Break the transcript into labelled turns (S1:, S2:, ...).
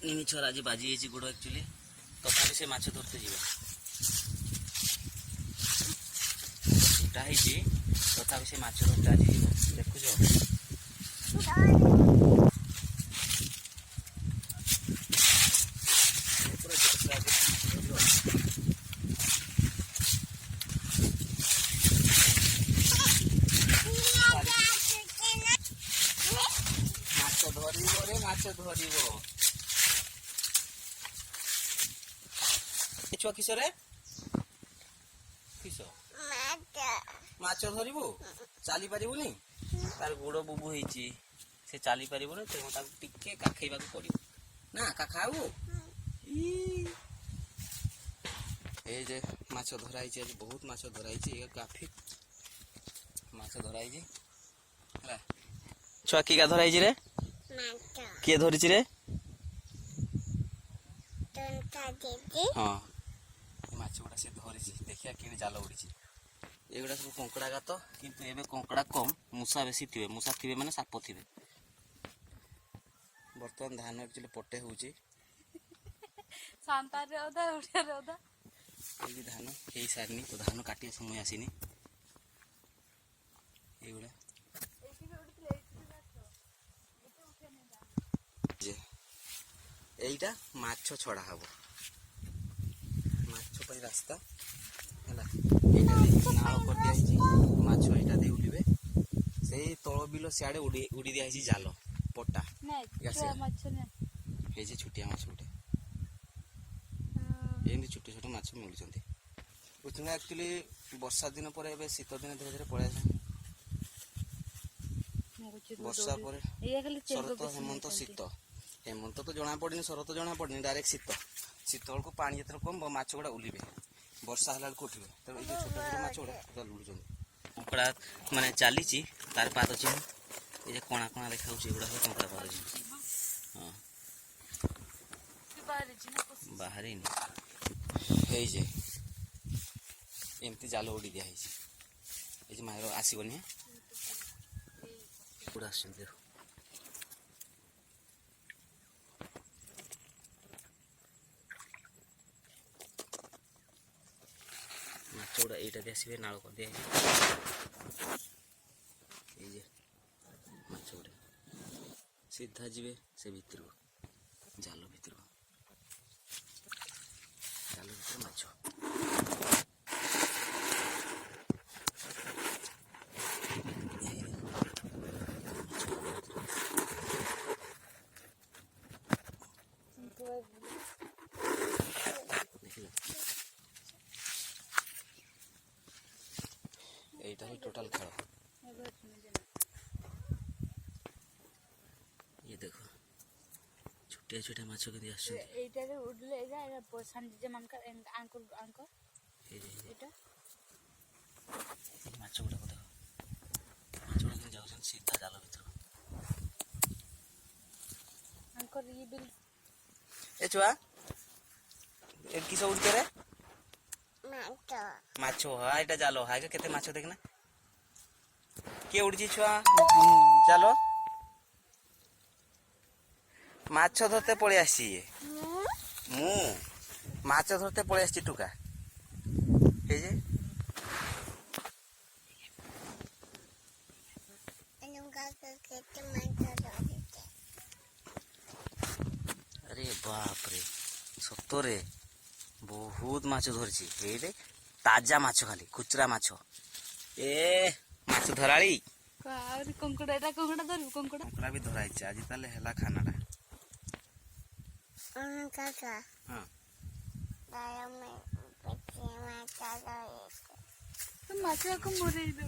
S1: निमिछर आज बाजी जाइए गोड़ एक्चुअली तथा से माछ धरते जीव तथा से माछ धरते आज देखुच छुआ किस किस माछ धरबू चली पारबुनि तार गोड़ बुबू होती से चली पारबुनि तेणु टिके काखेबा पड़ो ना काखाबू ये माछ धराई आज बहुत माछ धराई काफी माछ धराई छुआ किका धराई रे किए धरी रे हाँ माछ गुड़ा से धरी देखिया कि जाल उड़ी एगुड़ा सब कंकड़ा गात किंतु एबे कंकड़ा कम मूषा बेसी थे मूषा थे माने साप थे बर्तमान धान एक्चुअली पटे होची
S2: सांता रे ओदा उठे रे ओदा
S1: ये धान हेई सारनी तो धान काटिया समय आसीनी एगुड़ा এইটা মাছ ছড়া হব মাছ পাই রাস্তা হলা এইটা নাল করে দিয়েছি মাছ এইটা দিয়ে উঠিবে সেই তল বিল সিয়াড়ে উড়ি দিয়েছি জাল পটা
S2: না মাছ না
S1: এই যে ছুটিয়া মাছ উঠে এমনি ছোট ছোট মাছ মিলুଛନ୍ତି বুঝছেন एक्चुअली ବର୍ଷା ଦିନ ପରେ ଏବେ ଶୀତ ଦିନ ଧୀରେ ଧୀରେ ପଳେଇ আসে ବର୍ଷା ପରେ ଶରତ ହେମନ୍ତ ଶୀତ हेमंत तो जना पड़नी शरत जना पड़नी डायरेक्ट शीत शीत बेलू पानी जो कम माछ गुड़ा उलिबे वर्षा है उठे तेणु ये छोट छोट माछ गुड़ा लुड़ुन कंकड़ा माने चली तार पाद चिन्ह ये कणा कणा देखा एगुड़ा सब कंकड़ा पाद चिन्ह हाँ बाहर एमती जाल उड़ी दिखाई ये मार आसबनी गुड़ा आस माछ गुड़ा यहाँ आसबे नाड़ कर दिया माछ गुड़ा सीधा जी से भितर जाल भितर माछ এইটা ही टोटल खेल ये देखो छोटे छोटे माछ के आस
S2: এইটা রে উড়লে এগা সানজি যে মানকা আঙ্কুর আঙ্কুর এটা
S1: माछ गुड़ा को देखो माछ गुड़ा जाउछन सीधा जाल भीतर
S2: আঙ্কুর ই বিল
S1: ए छुआ ए किस उड़ते रे माछ हाँ यहाँ जाल हाँ केते माछ देखना किए उड़ी छुआ जाल माछ धरते पड़े आसी मु माछ धरते पड़े आसी टुका हे जे अरे बाप रे सतरे बहुत माछ धरछि एइटे ताजा माछ खाली खुचरा माछ ए माछ धराली
S2: और कंकड़ा एटा कंकड़ा धरु कंकड़ा
S1: भी धराई आज ताले हेला खानाटा
S3: काका
S1: हां
S3: दाया में बच्चे माछ
S2: तो माछ को मुरे दो